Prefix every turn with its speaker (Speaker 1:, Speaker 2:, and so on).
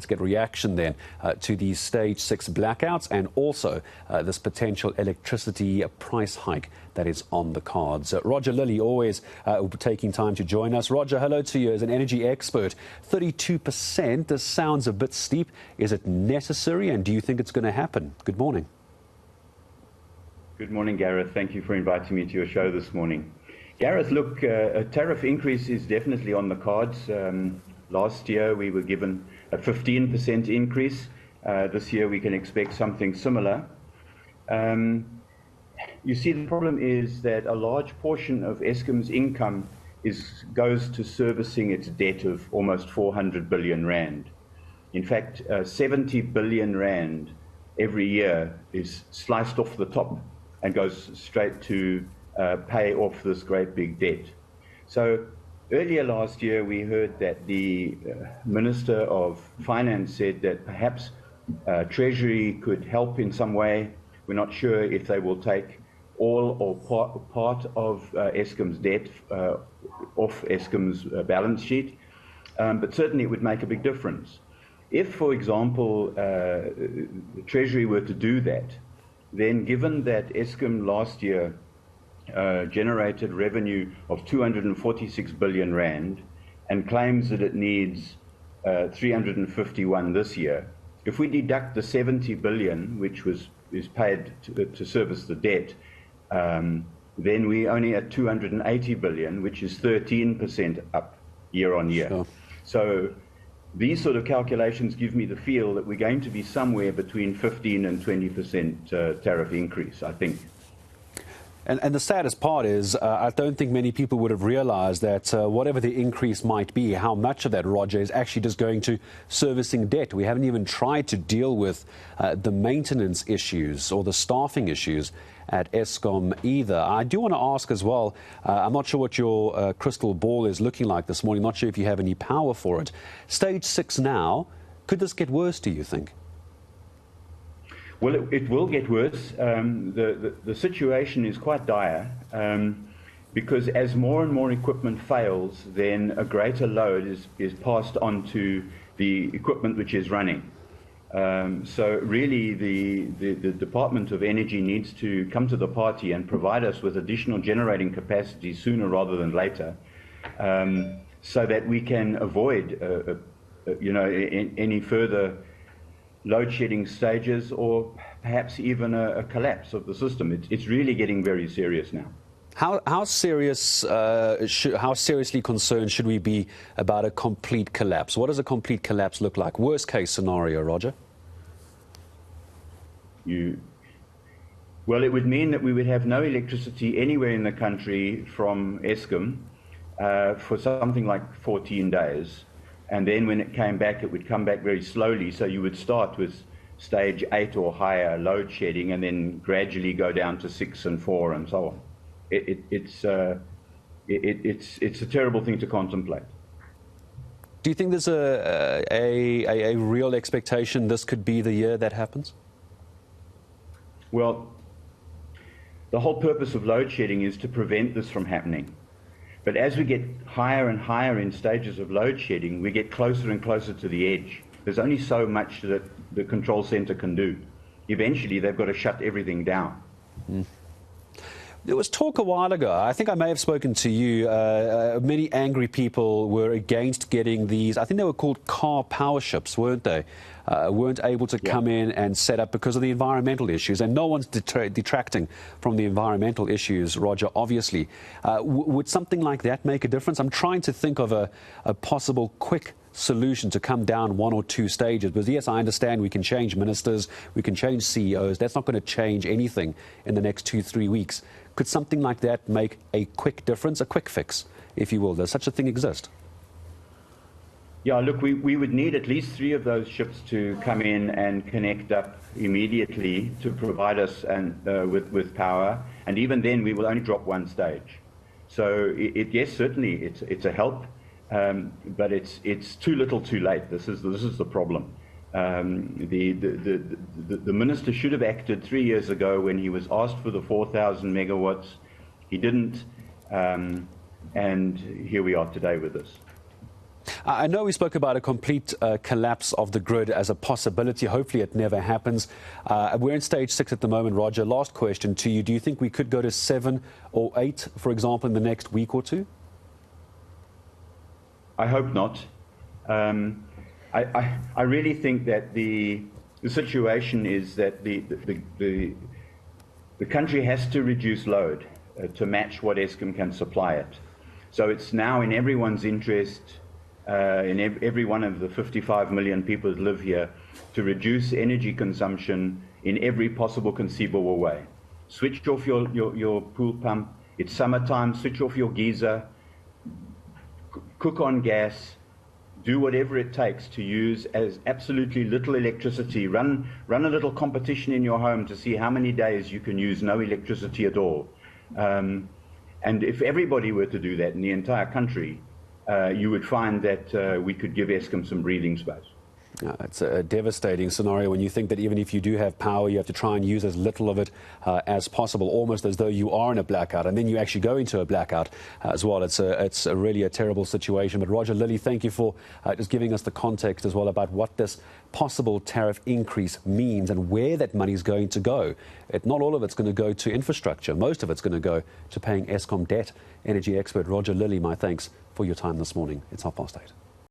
Speaker 1: Let's get reaction then to these stage 6 blackouts and also this potential electricity price hike that is on the cards. Roger Lilley always taking time to join us. Roger, hello to you as an energy expert. 32%, this sounds a bit steep. Is it necessary, and do you think it's going to happen? Good morning.
Speaker 2: Good morning, Gareth. Thank you for inviting me to your show this morning. Gareth, look, a tariff increase is definitely on the cards. Last year we were given a 15% increase. This year we can expect something similar. You see, the problem is that a large portion of Eskom's income goes to servicing its debt of almost 400 billion rand. In fact, 70 billion rand every year is sliced off the top and goes straight to pay off this great big debt. So earlier last year we heard that the Minister of Finance said that perhaps Treasury could help in some way. We're not sure if they will take all or part of Eskom's debt off Eskom's balance sheet, but certainly it would make a big difference. If, for example, Treasury were to do that, then given that Eskom last year generated revenue of 246 billion rand and claims that it needs 351 this year, if we deduct the 70 billion, which is paid to service the debt, then we only at 280 billion, which is 13% up year on year. Sure. So these sort of calculations give me the feel that we're going to be somewhere between 15 and 20% tariff increase, I think.
Speaker 1: And the saddest part is I don't think many people would have realized that whatever the increase might be, how much of that, Roger, is actually just going to servicing debt. We haven't even tried to deal with the maintenance issues or the staffing issues at Eskom either. I do want to ask as well, I'm not sure what your crystal ball is looking like this morning, not sure if you have any power for it. Stage 6 now, could this get worse, do you think?
Speaker 2: Well, it will get worse. The situation is quite dire because as more and more equipment fails, then a greater load is passed on to the equipment which is running. So really the Department of Energy needs to come to the party and provide us with additional generating capacity sooner rather than later, so that we can avoid any further load shedding stages or perhaps even a collapse of the system. It's really getting very serious now.
Speaker 1: How seriously concerned should we be about a complete collapse? What does a complete collapse look like? Worst case scenario, Roger?
Speaker 2: Well, it would mean that we would have no electricity anywhere in the country from Eskom for something like 14 days. And then when it came back, it would come back very slowly. So you would start with stage 8 or higher load shedding and then gradually go down to 6 and 4 and so on. It's a terrible thing to contemplate.
Speaker 1: Do you think there's a real expectation this could be the year that happens?
Speaker 2: Well, the whole purpose of load shedding is to prevent this from happening. But as we get higher and higher in stages of load shedding, we get closer and closer to the edge. There's only so much that the control center can do. Eventually, they've got to shut everything down.
Speaker 1: Mm. There was talk a while ago, I think I may have spoken to you, many angry people were against getting these, I think they were called car power ships, weren't they? Weren't able to come in and set up because of the environmental issues. And no one's detracting from the environmental issues, Roger, obviously. Would something like that make a difference? I'm trying to think of a possible quick solution to come down 1 or 2 stages. Because, yes, I understand we can change ministers, we can change CEOs. That's not going to change anything in the next 2-3 weeks. Could something like that make a quick difference, a quick fix, if you will? Does such a thing exist?
Speaker 2: Yeah, look, we would need at least 3 of those ships to come in and connect up immediately to provide us with power. And even then, we will only drop 1 stage. So, yes, certainly it's a help, but it's too little too late. This is the problem. The minister should have acted 3 years ago when he was asked for the 4,000 megawatts. He didn't, and here we are today with this.
Speaker 1: I know we spoke about a complete collapse of the grid as a possibility. Hopefully it never happens. We're in stage 6 at the moment, Roger. Last question to you. Do you think we could go to 7 or 8, for example, in the next week or two?
Speaker 2: I hope not. I really think that the situation is that the country has to reduce load to match what Eskom can supply it. So it's now in everyone's interest, in every one of the 55 million people that live here, to reduce energy consumption in every possible conceivable way. Switch off your pool pump. It's summertime. Switch off your geyser. Cook on gas. Do whatever it takes to use as absolutely little electricity. Run a little competition in your home to see how many days you can use no electricity at all. And if everybody were to do that in the entire country, you would find that we could give Eskom some breathing space.
Speaker 1: It's a devastating scenario when you think that even if you do have power, you have to try and use as little of it as possible, almost as though you are in a blackout, and then you actually go into a blackout as well. It's really a terrible situation. But Roger Lilley, thank you for just giving us the context as well about what this possible tariff increase means and where that money is going to go. Not all of it's going to go to infrastructure. Most of it's going to go to paying Eskom debt. Energy expert Roger Lilley, my thanks for your time this morning. It's 8:30.